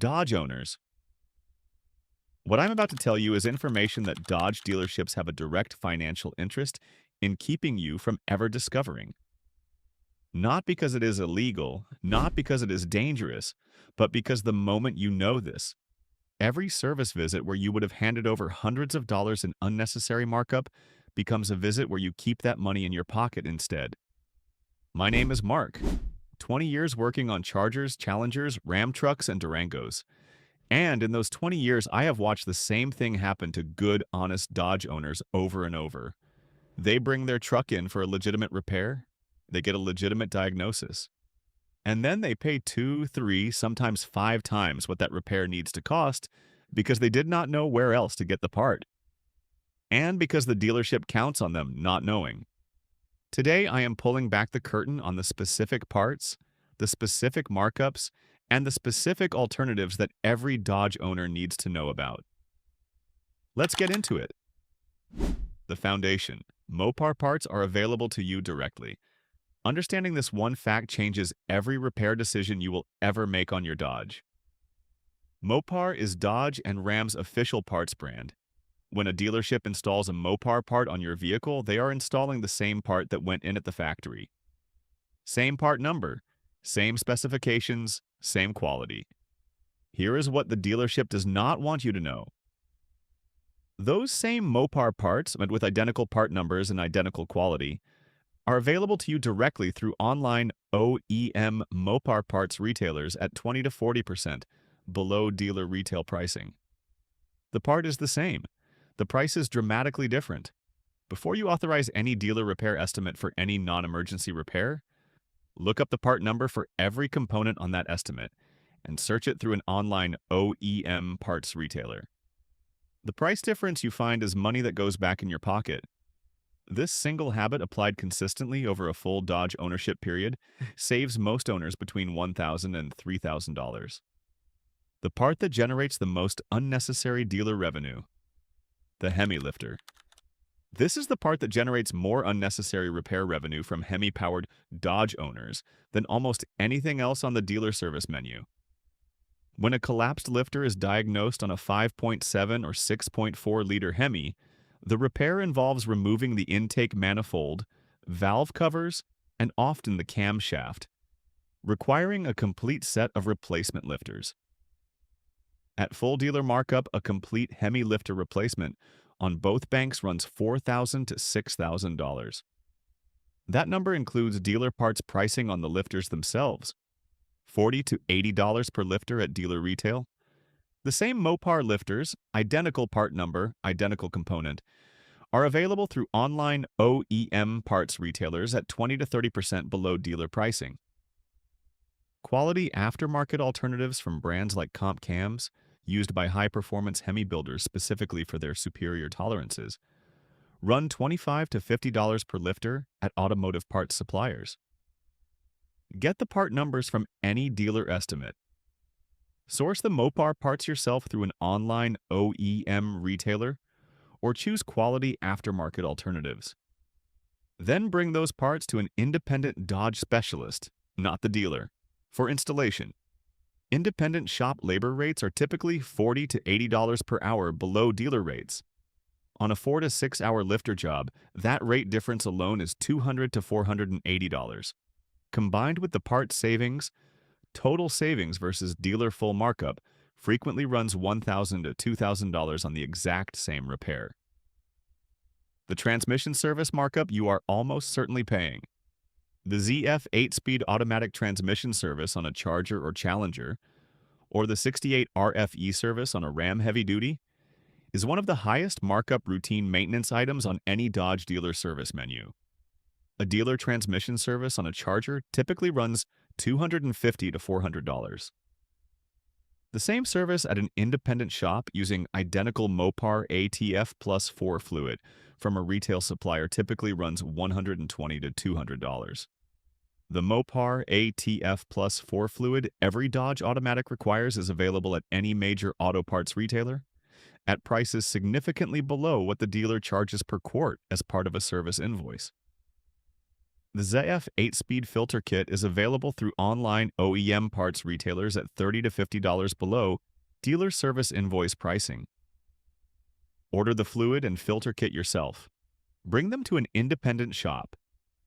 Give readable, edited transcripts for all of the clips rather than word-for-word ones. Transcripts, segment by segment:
Dodge owners. What I'm about to tell you is information that Dodge dealerships have a direct financial interest in keeping you from ever discovering. Not because it is illegal, not because it is dangerous, but because the moment you know this, every service visit where you would have handed over hundreds of dollars in unnecessary markup becomes a visit where you keep that money in your pocket instead. My name is Mark, 20 years working on Chargers, Challengers, Ram trucks, and Durangos. And in those 20 years, I have watched the same thing happen to good, honest Dodge owners over and over. They bring their truck in for a legitimate repair, they get a legitimate diagnosis, and then they pay two, three, sometimes five times what that repair needs to cost because they did not know where else to get the part, and because the dealership counts on them not knowing. Today, I am pulling back the curtain on the specific parts, the specific markups, and the specific alternatives that every Dodge owner needs to know about. Let's get into it. The foundation. Mopar parts are available to you directly. Understanding this one fact changes every repair decision you will ever make on your Dodge. Mopar is Dodge and Ram's official parts brand. When a dealership installs a Mopar part on your vehicle, they are installing the same part that went in at the factory. Same part number, same specifications, same quality. Here is what the dealership does not want you to know. Those same Mopar parts, but with identical part numbers and identical quality, are available to you directly through online OEM Mopar parts retailers at 20 to 40% below dealer retail pricing. The part is the same. The price is dramatically different. Before you authorize any dealer repair estimate for any non-emergency repair, look up the part number for every component on that estimate and search it through an online OEM parts retailer. The price difference you find is money that goes back in your pocket. This single habit applied consistently over a full Dodge ownership period saves most owners between $1,000 and $3,000. The part that generates the most unnecessary dealer revenue. The Hemi lifter. This is the part that generates more unnecessary repair revenue from Hemi-powered Dodge owners than almost anything else on the dealer service menu. When a collapsed lifter is diagnosed on a 5.7 or 6.4-liter Hemi, the repair involves removing the intake manifold, valve covers, and often the camshaft, requiring a complete set of replacement lifters. At full dealer markup, a complete Hemi lifter replacement on both banks runs $4,000 to $6,000. That number includes dealer parts pricing on the lifters themselves, $40 to $80 per lifter at dealer retail. The same Mopar lifters, identical part number, identical component, are available through online OEM parts retailers at 20 to 30% below dealer pricing. Quality aftermarket alternatives from brands like Comp Cams, used by high-performance Hemi builders specifically for their superior tolerances, run $25 to $50 per lifter at automotive parts suppliers. Get the part numbers from any dealer estimate. Source the Mopar parts yourself through an online OEM retailer, or choose quality aftermarket alternatives. Then bring those parts to an independent Dodge specialist, not the dealer, for installation. Independent shop labor rates are typically $40 to $80 per hour below dealer rates. On a 4 to 6 hour lifter job, that rate difference alone is $200 to $480. Combined with the part savings, total savings versus dealer full markup frequently runs $1,000 to $2,000 on the exact same repair. The transmission service markup you are almost certainly paying. The ZF 8-speed automatic transmission service on a Charger or Challenger, or the 68 RFE service on a Ram Heavy Duty, is one of the highest markup routine maintenance items on any Dodge dealer service menu. A dealer transmission service on a Charger typically runs $250 to $400. The same service at an independent shop using identical Mopar ATF plus 4 fluid from a retail supplier typically runs $120 to $200. The Mopar ATF plus 4 fluid every Dodge Automatic requires is available at any major auto parts retailer at prices significantly below what the dealer charges per quart as part of a service invoice. The ZF 8-speed filter kit is available through online OEM parts retailers at $30 to $50 below dealer service invoice pricing. Order the fluid and filter kit yourself. Bring them to an independent shop.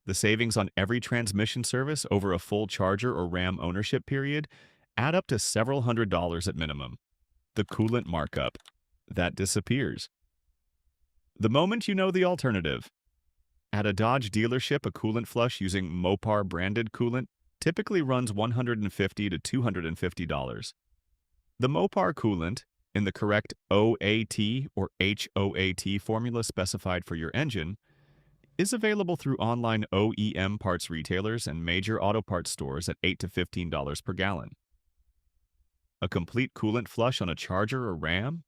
The savings on every transmission service over a full charger or RAM ownership period add up to several $100s at minimum. The coolant markup. That disappears. The moment you know the alternative. At a Dodge dealership, a coolant flush using Mopar branded coolant typically runs $150 to $250. The Mopar coolant, in the correct OAT or HOAT formula specified for your engine, is available through online OEM parts retailers and major auto parts stores at $8 to $15 per gallon. A complete coolant flush on a Charger or Ram?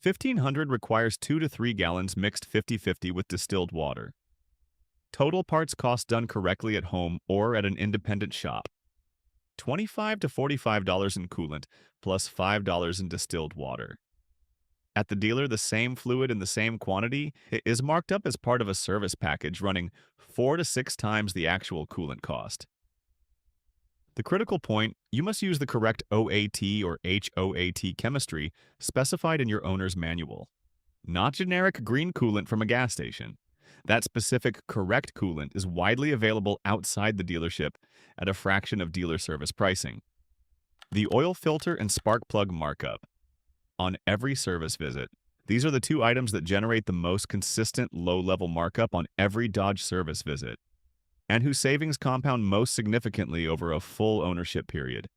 1500 requires 2 to 3 gallons mixed 50-50 with distilled water. Total parts cost done correctly at home or at an independent shop. $25 to $45 in coolant plus $5 in distilled water. At the dealer, the same fluid in the same quantity is marked up as part of a service package running 4 to 6 times the actual coolant cost. The critical point, you must use the correct OAT or HOAT chemistry specified in your owner's manual. Not generic green coolant from a gas station. That specific correct coolant is widely available outside the dealership at a fraction of dealer service pricing. The oil filter and spark plug markup. On every service visit, these are the two items that generate the most consistent low-level markup on every Dodge service visit, and whose savings compound most significantly over a full ownership period.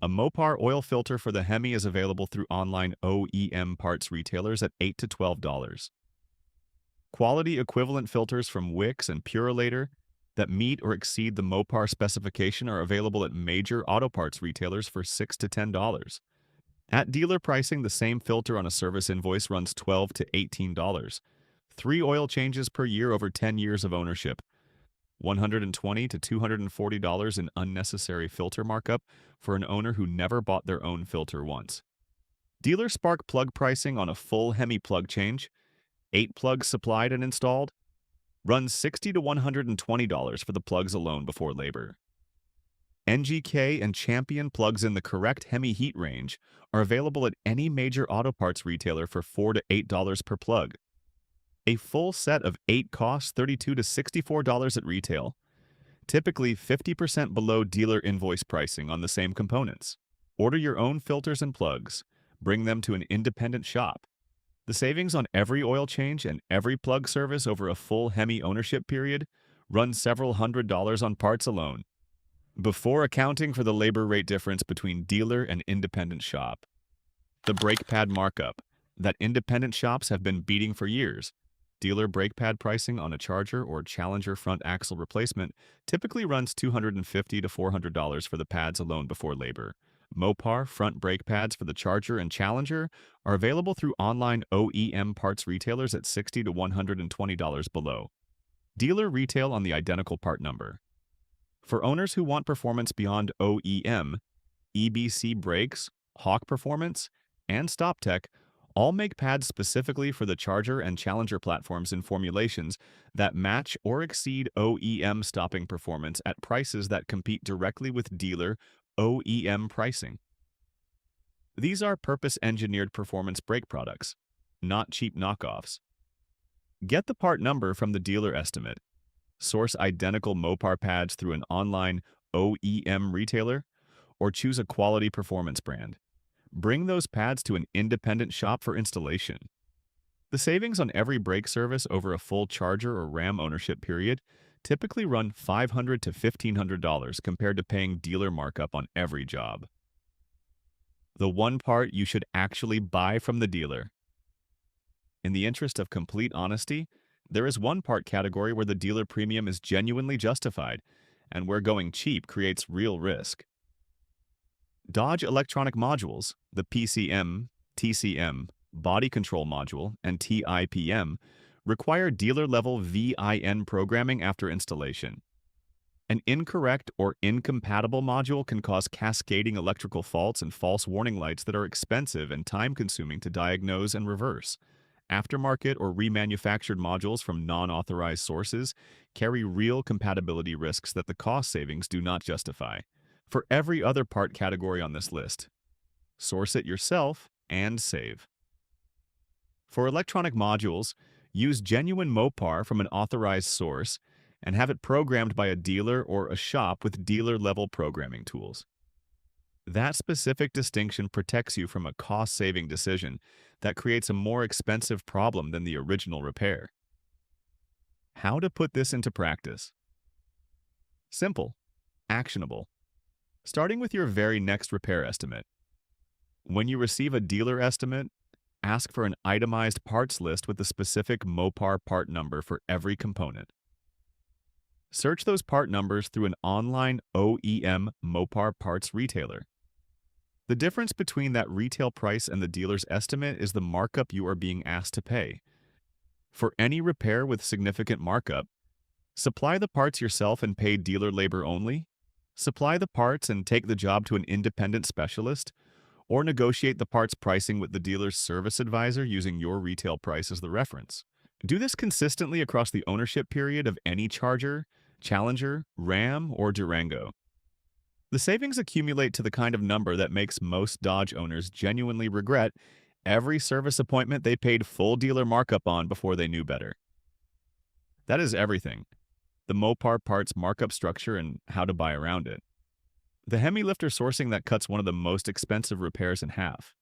A Mopar oil filter for the Hemi is available through online OEM parts retailers at $8 to $12. Quality equivalent filters from Wix and Purolator that meet or exceed the Mopar specification are available at major auto parts retailers for $6 to $10. At dealer pricing, the same filter on a service invoice runs $12 to $18. 3 oil changes per year over 10 years of ownership. $120 to $240 in unnecessary filter markup for an owner who never bought their own filter once. Dealer spark plug pricing on a full Hemi plug change, 8 plugs supplied and installed, runs $60 to $120 for the plugs alone before labor. NGK and Champion plugs in the correct Hemi heat range are available at any major auto parts retailer for $4 to $8 per plug. A full set of 8 costs $32 to $64 at retail, typically 50% below dealer invoice pricing on the same components. Order your own filters and plugs. Bring them to an independent shop. The savings on every oil change and every plug service over a full Hemi ownership period run several $100s on parts alone, before accounting for the labor rate difference between dealer and independent shop. The brake pad markup that independent shops have been beating for years. Dealer brake pad pricing on a Charger or Challenger front axle replacement typically runs $250 to $400 for the pads alone before labor. Mopar front brake pads for the Charger and Challenger are available through online OEM parts retailers at $60 to $120 below. Dealer retail on the identical part number. For owners who want performance beyond OEM, EBC Brakes, Hawk Performance, and StopTech all make pads specifically for the Charger and Challenger platforms in formulations that match or exceed OEM stopping performance at prices that compete directly with dealer OEM pricing. These are purpose-engineered performance brake products, not cheap knockoffs. Get the part number from the dealer estimate. Source identical Mopar pads through an online OEM retailer, or choose a quality performance brand. Bring those pads to an independent shop for installation. The savings on every brake service over a full Charger or Ram ownership period typically run $500 to $1,500 compared to paying dealer markup on every job. The one part you should actually buy from the dealer. In the interest of complete honesty, there is one part category where the dealer premium is genuinely justified, and where going cheap creates real risk. Dodge Electronic Modules, the PCM, TCM, Body Control Module, and TIPM, require dealer-level VIN programming after installation. An incorrect or incompatible module can cause cascading electrical faults and false warning lights that are expensive and time-consuming to diagnose and reverse. Aftermarket or remanufactured modules from non-authorized sources carry real compatibility risks that the cost savings do not justify. For every other part category on this list, source it yourself and save. For electronic modules, use genuine Mopar from an authorized source and have it programmed by a dealer or a shop with dealer-level programming tools. That specific distinction protects you from a cost-saving decision that creates a more expensive problem than the original repair. How to put this into practice? Simple, actionable. Starting with your very next repair estimate. When you receive a dealer estimate, ask for an itemized parts list with the specific Mopar part number for every component. Search those part numbers through an online OEM Mopar parts retailer. The difference between that retail price and the dealer's estimate is the markup you are being asked to pay. For any repair with significant markup, supply the parts yourself and pay dealer labor only, supply the parts and take the job to an independent specialist, or negotiate the parts pricing with the dealer's service advisor using your retail price as the reference. Do this consistently across the ownership period of any Charger, Challenger, Ram, or Durango. The savings accumulate to the kind of number that makes most Dodge owners genuinely regret every service appointment they paid full dealer markup on before they knew better. That is everything. The Mopar parts markup structure and how to buy around it. The Hemi lifter sourcing that cuts one of the most expensive repairs in half.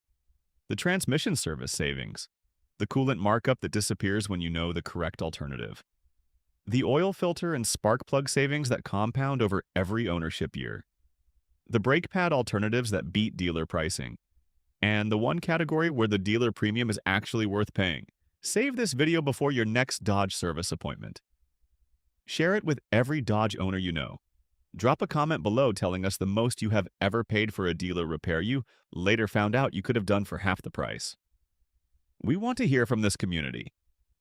The transmission service savings. The coolant markup that disappears when you know the correct alternative. The oil filter and spark plug savings that compound over every ownership year. The brake pad alternatives that beat dealer pricing. And the one category where the dealer premium is actually worth paying. Save this video before your next Dodge service appointment. Share it with every Dodge owner you know. Drop a comment below telling us the most you have ever paid for a dealer repair you later found out you could have done for half the price. We want to hear from this community.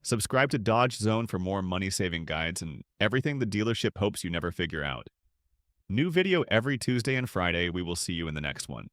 Subscribe to Dodge Zone for more money-saving guides and everything the dealership hopes you never figure out. New video every Tuesday and Friday. We will see you in the next one.